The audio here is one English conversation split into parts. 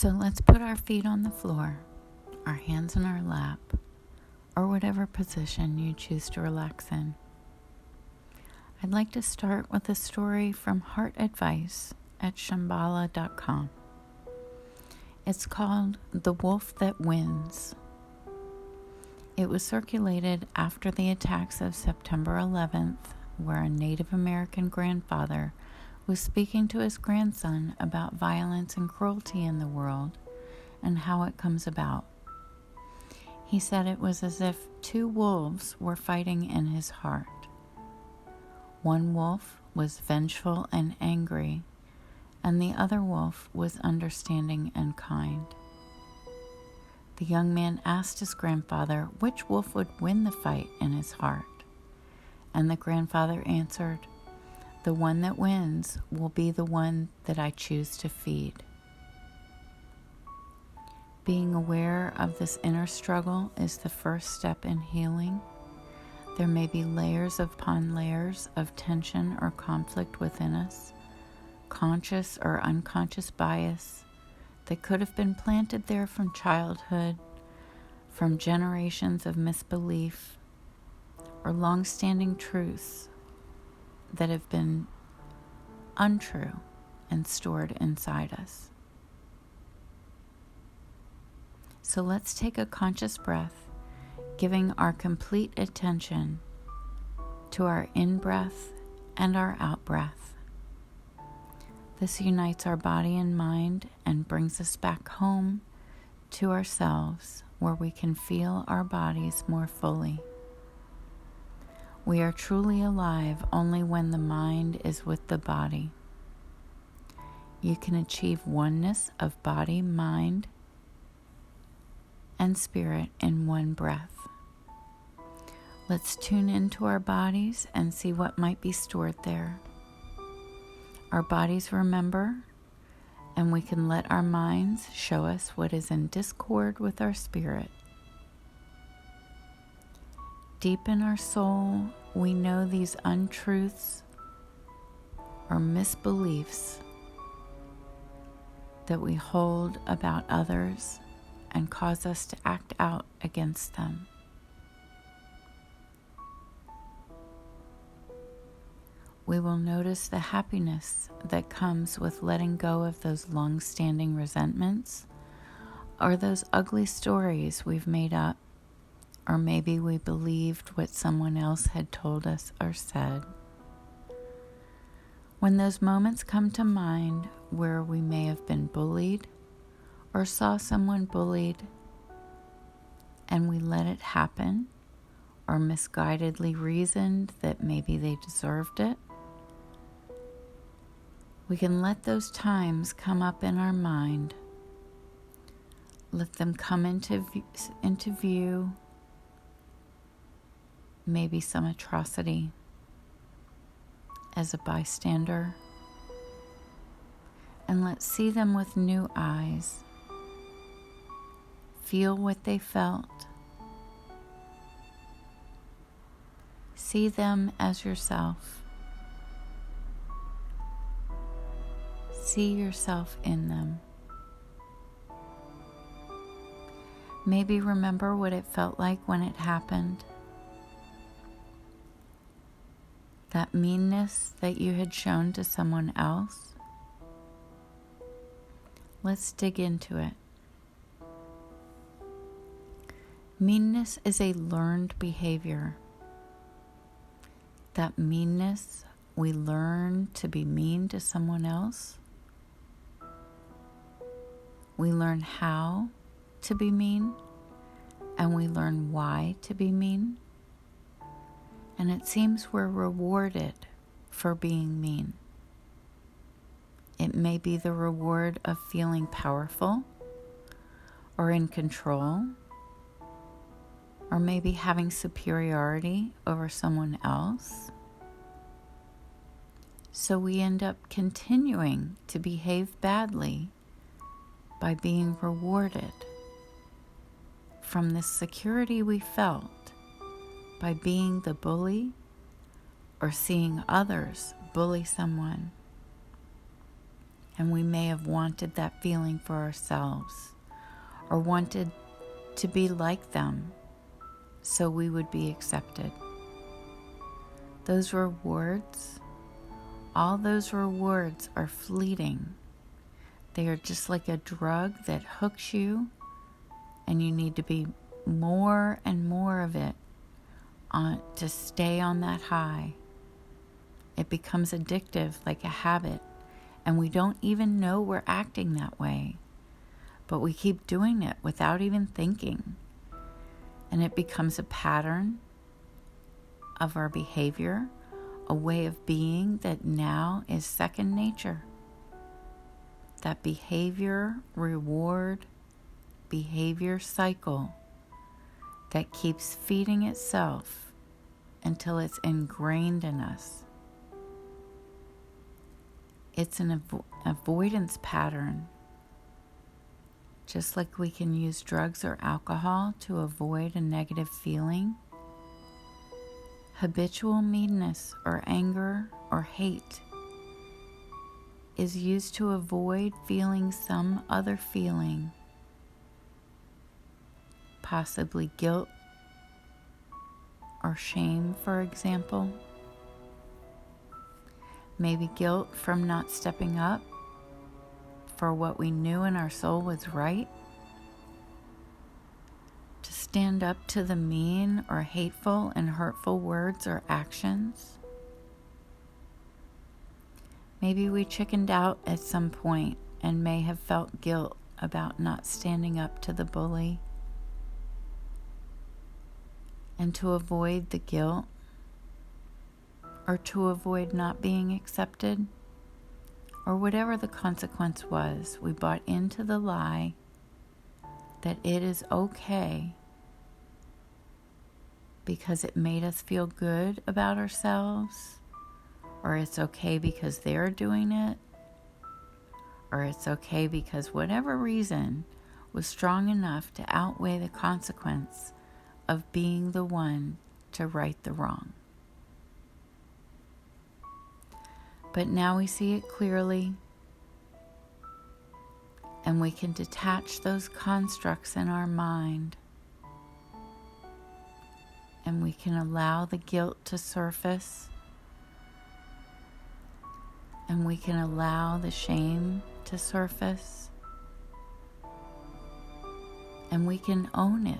So let's put our feet on the floor, our hands in our lap, or whatever position you choose to relax in. I'd like to start with a story from Heart Advice at Shambhala.com. It's called The Wolf That Wins. It was circulated after the attacks of September 11th, where a Native American grandfather was speaking to his grandson about violence and cruelty in the world and how it comes about. He said it was as if two wolves were fighting in his heart. One wolf was vengeful and angry, and the other wolf was understanding and kind. The young man asked his grandfather which wolf would win the fight in his heart, and the grandfather answered, "The one that wins will be the one that I choose to feed." Being aware of this inner struggle is the first step in healing. There may be layers upon layers of tension or conflict within us, conscious or unconscious bias that could have been planted there from childhood, from generations of misbelief, or long-standing truths that have been untrue and stored inside us. So let's take a conscious breath, giving our complete attention to our in-breath and our out-breath. This unites our body and mind and brings us back home to ourselves, where we can feel our bodies more fully. We are truly alive only when the mind is with the body. You can achieve oneness of body, mind, and spirit in one breath. Let's tune into our bodies and see what might be stored there. Our bodies remember, and we can let our minds show us what is in discord with our spirit. Deep in our soul, we know these untruths or misbeliefs that we hold about others and cause us to act out against them. We will notice the happiness that comes with letting go of those long-standing resentments or those ugly stories we've made up, or maybe we believed what someone else had told us or said. When those moments come to mind where we may have been bullied or saw someone bullied, and we let it happen, or misguidedly reasoned that maybe they deserved it, we can let those times come up in our mind. Let them come into view, maybe some atrocity as a bystander, and let's see them with new eyes. Feel what they felt. See them as yourself. See yourself in them. Maybe remember what it felt like when it happened. That meanness that you had shown to someone else. Let's dig into it. Meanness is a learned behavior. That meanness, we learn to be mean to someone else. We learn how to be mean, and we learn why to be mean. And it seems we're rewarded for being mean. It may be the reward of feeling powerful or in control, or maybe having superiority over someone else. So we end up continuing to behave badly by being rewarded from the security we felt by being the bully or seeing others bully someone. And we may have wanted that feeling for ourselves, or wanted to be like them so we would be accepted. Those rewards, all those rewards are fleeting. They are just like a drug that hooks you, and you need to be more and more of it to stay on that high. It becomes addictive, like a habit, and we don't even know we're acting that way, but we keep doing it without even thinking, and it becomes a pattern of our behavior, a way of being that now is second nature. That behavior, reward, behavior cycle that keeps feeding itself until it's ingrained in us. It's an avoidance pattern. Just like we can use drugs or alcohol to avoid a negative feeling, habitual meanness or anger or hate is used to avoid feeling some other feeling, possibly guilt or shame, for example. Maybe guilt from not stepping up for what we knew in our soul was right, to stand up to the mean or hateful and hurtful words or actions. Maybe we chickened out at some point and may have felt guilt about not standing up to the bully. And to avoid the guilt, or to avoid not being accepted, or whatever the consequence was, we bought into the lie that it is okay because it made us feel good about ourselves, or it's okay because they're doing it, or it's okay because whatever reason was strong enough to outweigh the consequence of being the one to right the wrong. But now we see it clearly, and we can detach those constructs in our mind, and we can allow the guilt to surface, and we can allow the shame to surface, and we can own it.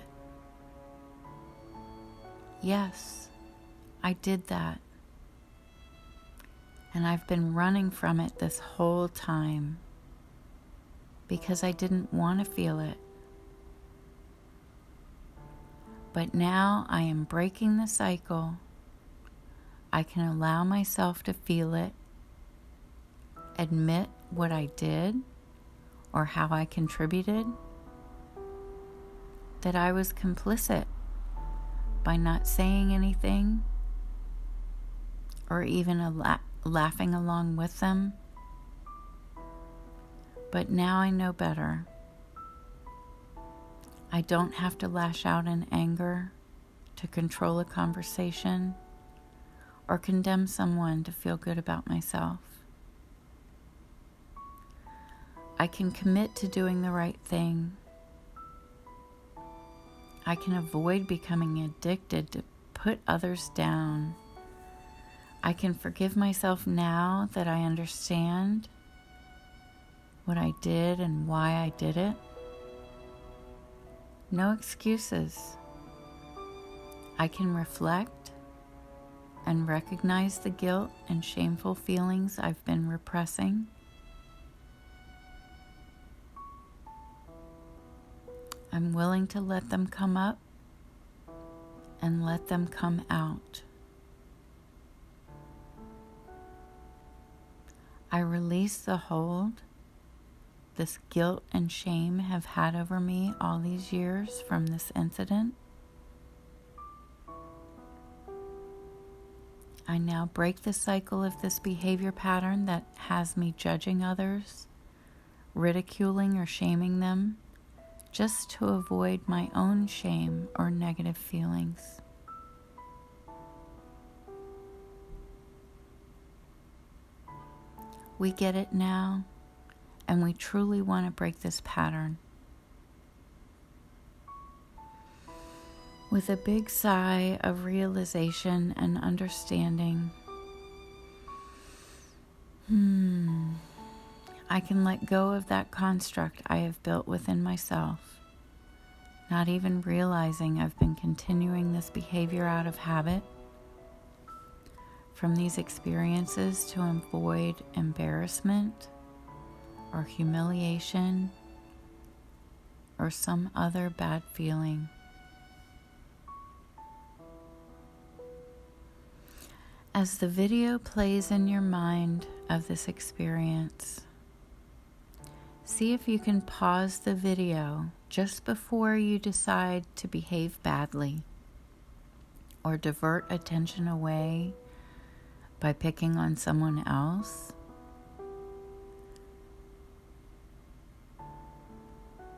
Yes, I did that. And I've been running from it this whole time because I didn't want to feel it. But now I am breaking the cycle. I can allow myself to feel it, admit what I did or how I contributed, that I was complicit by not saying anything or even laughing along with them. But now I know better. I don't have to lash out in anger to control a conversation or condemn someone to feel good about myself. I can commit to doing the right thing. I can avoid becoming addicted to put others down. I can forgive myself now that I understand what I did and why I did it. No excuses. I can reflect and recognize the guilt and shameful feelings I've been repressing. I'm willing to let them come up and let them come out. I release the hold this guilt and shame have had over me all these years from this incident. I now break the cycle of this behavior pattern that has me judging others, ridiculing or shaming them, just to avoid my own shame or negative feelings. We get it now. and we truly want to break this pattern. With a big sigh of realization and understanding, I can let go of that construct I have built within myself, not even realizing I've been continuing this behavior out of habit from these experiences to avoid embarrassment or humiliation or some other bad feeling. As the video plays in your mind of this experience, see if you can pause the video just before you decide to behave badly or divert attention away by picking on someone else.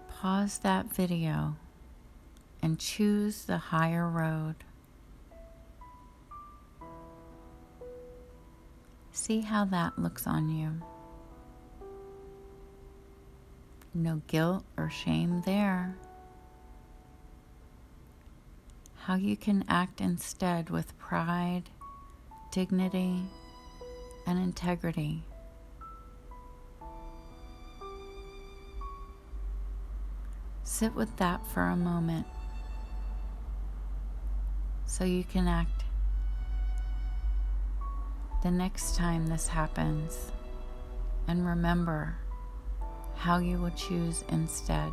Pause that video and choose the higher road. See how that looks on you. No guilt or shame there. How you can act instead with pride, dignity, and integrity. Sit with that for a moment so you can act the next time this happens, and remember how you will choose instead.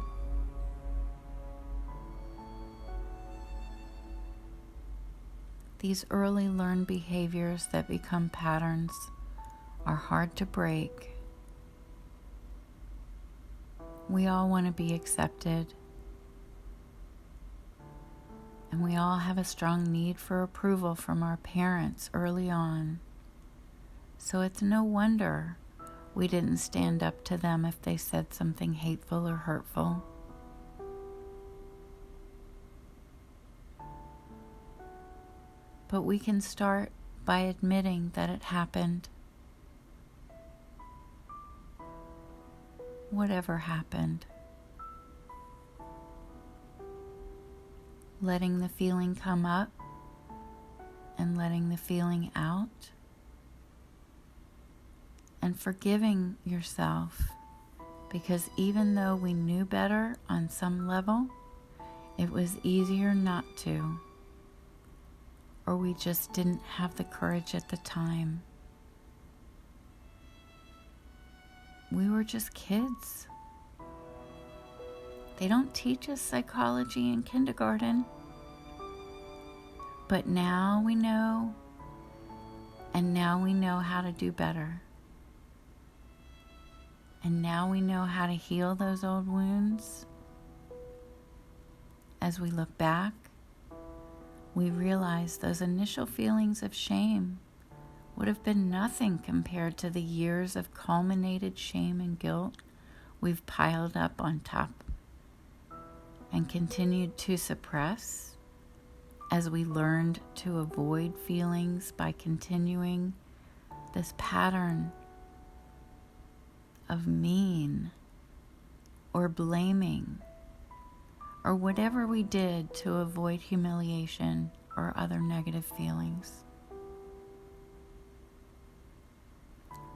These early learned behaviors that become patterns are hard to break. We all want to be accepted, and we all have a strong need for approval from our parents early on. So it's no wonder we didn't stand up to them if they said something hateful or hurtful. But we can start by admitting that it happened. Whatever happened. Letting the feeling come up and letting the feeling out. And forgiving yourself, because even though we knew better on some level, it was easier not to, or we just didn't have the courage at the time. We were just kids. They don't teach us psychology in kindergarten, but now we know, and now we know how to do better. And now we know how to heal those old wounds. As we look back, we realize those initial feelings of shame would have been nothing compared to the years of culminated shame and guilt we've piled up on top and continued to suppress as we learned to avoid feelings by continuing this pattern of mean or blaming or whatever we did to avoid humiliation or other negative feelings.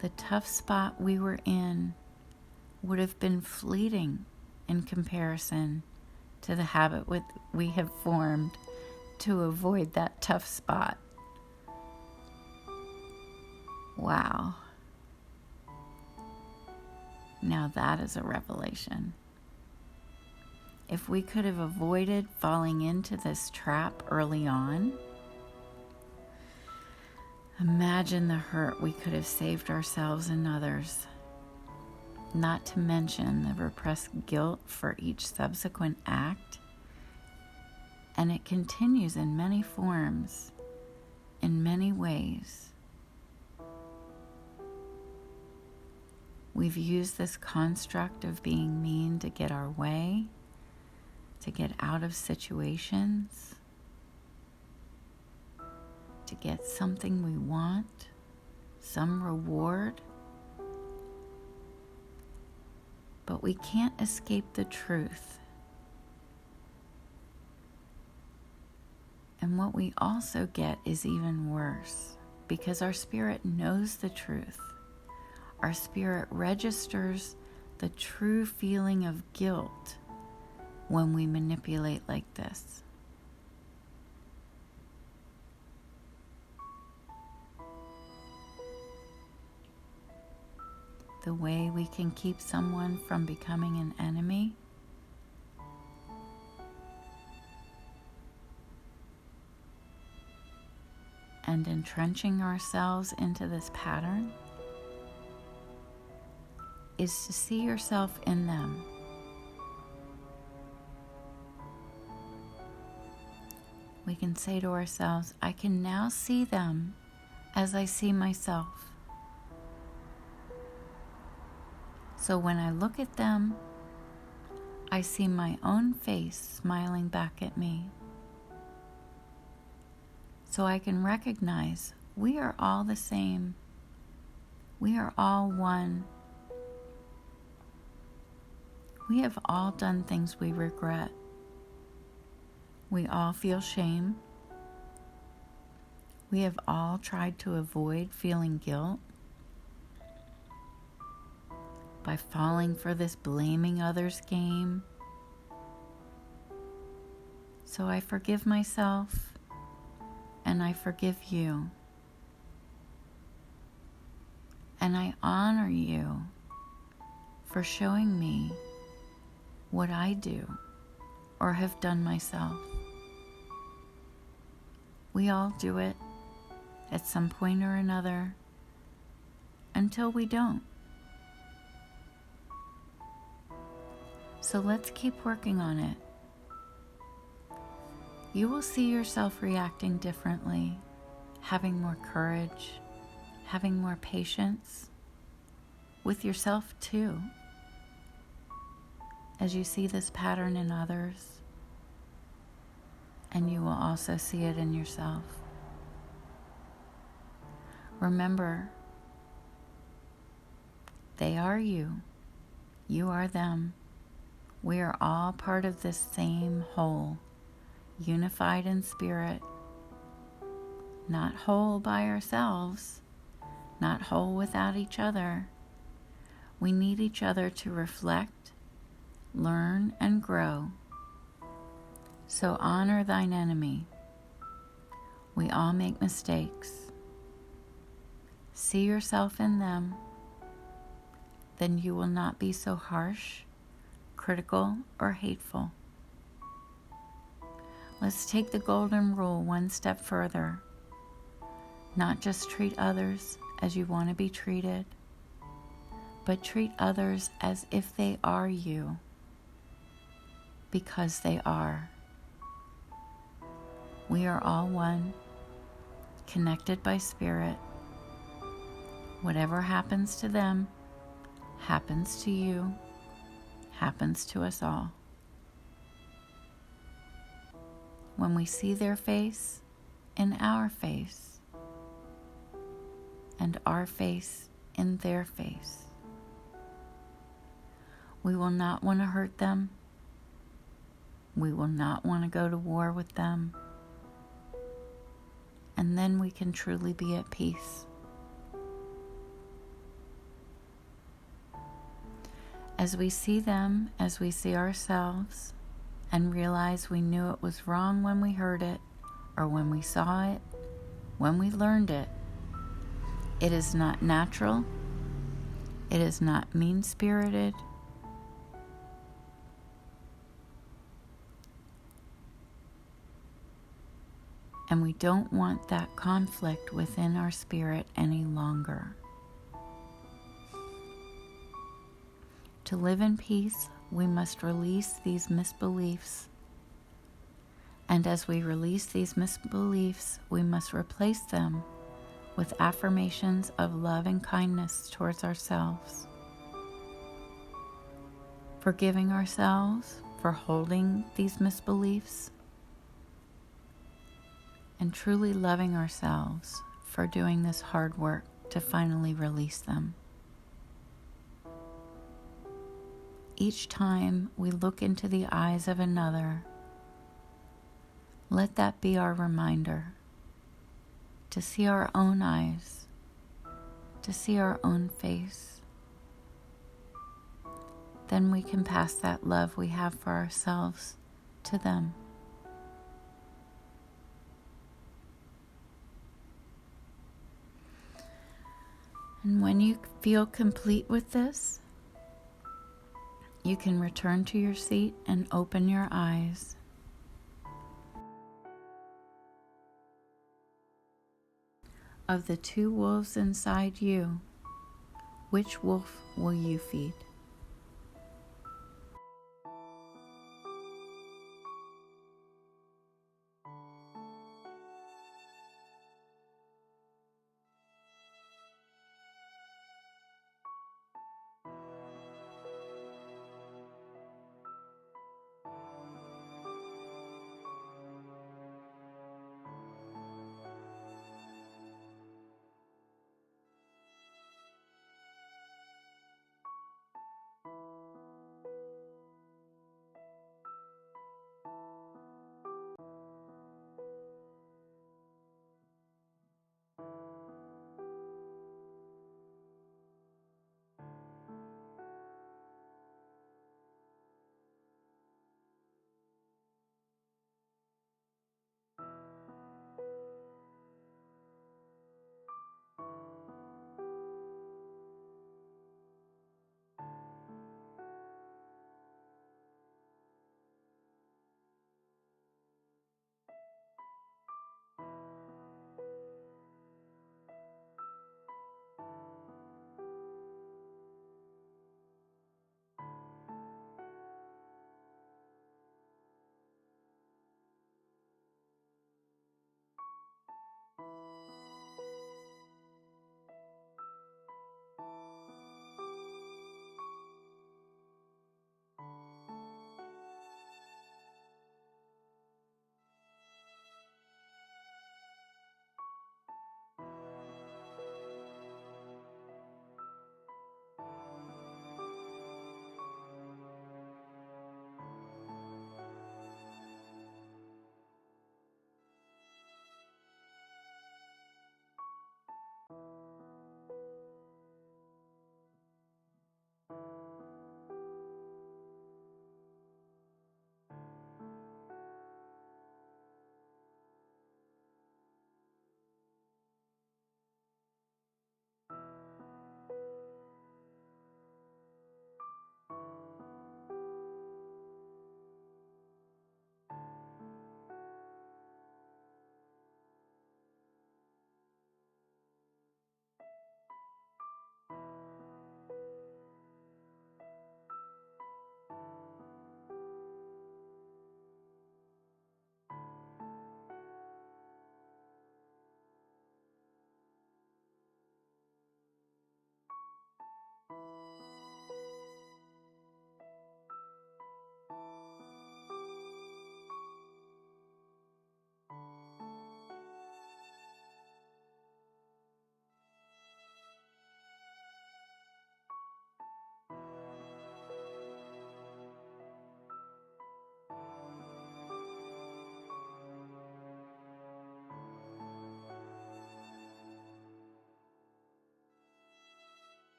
The tough spot we were in would have been fleeting in comparison to the habit we have formed to avoid that tough spot. Wow. Now that is a revelation. If we could have avoided falling into this trap early on, imagine the hurt we could have saved ourselves and others. Not to mention the repressed guilt for each subsequent act. And it continues in many forms, in many ways. We've used this construct of being mean to get our way, to get out of situations, to get something we want, some reward. But we can't escape the truth. And what we also get is even worse, because our spirit knows the truth. Our spirit registers the true feeling of guilt when we manipulate like this. The way we can keep someone from becoming an enemy and entrenching ourselves into this pattern is to see yourself in them. We can say to ourselves, I can now see them as I see myself. So when I look at them, I see my own face smiling back at me. So I can recognize we are all the same. We are all one. We have all done things we regret. We all feel shame. We have all tried to avoid feeling guilt by falling for this blaming others game. So I forgive myself and I forgive you. And I honor you for showing me what I do or have done myself. We all do it at some point or another until we don't. So let's keep working on it. You will see yourself reacting differently, having more courage, having more patience with yourself too, as you see this pattern in others, and you will also see it in yourself. Remember, they are you. You are them. We are all part of this same whole, unified in spirit, not whole by ourselves, not whole without each other. We need each other to reflect, learn, and grow. So honor thine enemy. We all make mistakes. See yourself in them. Then you will not be so harsh, critical, or hateful. Let's take the golden rule one step further. Not just treat others as you want to be treated, but treat others as if they are you, because they are. We are all one, connected by spirit. Whatever happens to them, happens to you, happens to us all. When we see their face in our face, and our face in their face, we will not want to hurt them. We will not want to go to war with them. And then we can truly be at peace. As we see them, as we see ourselves, and realize we knew it was wrong when we heard it, or when we saw it, when we learned it, it is not natural, it is not mean-spirited, and we don't want that conflict within our spirit any longer. To live in peace, we must release these misbeliefs. And as we release these misbeliefs, we must replace them with affirmations of love and kindness towards ourselves. Forgiving ourselves for holding these misbeliefs, and truly loving ourselves for doing this hard work to finally release them. each time we look into the eyes of another, let that be our reminder to see our own eyes, to see our own face. Then we can pass that love we have for ourselves to them. And when you feel complete with this, you can return to your seat and open your eyes. Of the two wolves inside you, which wolf will you feed?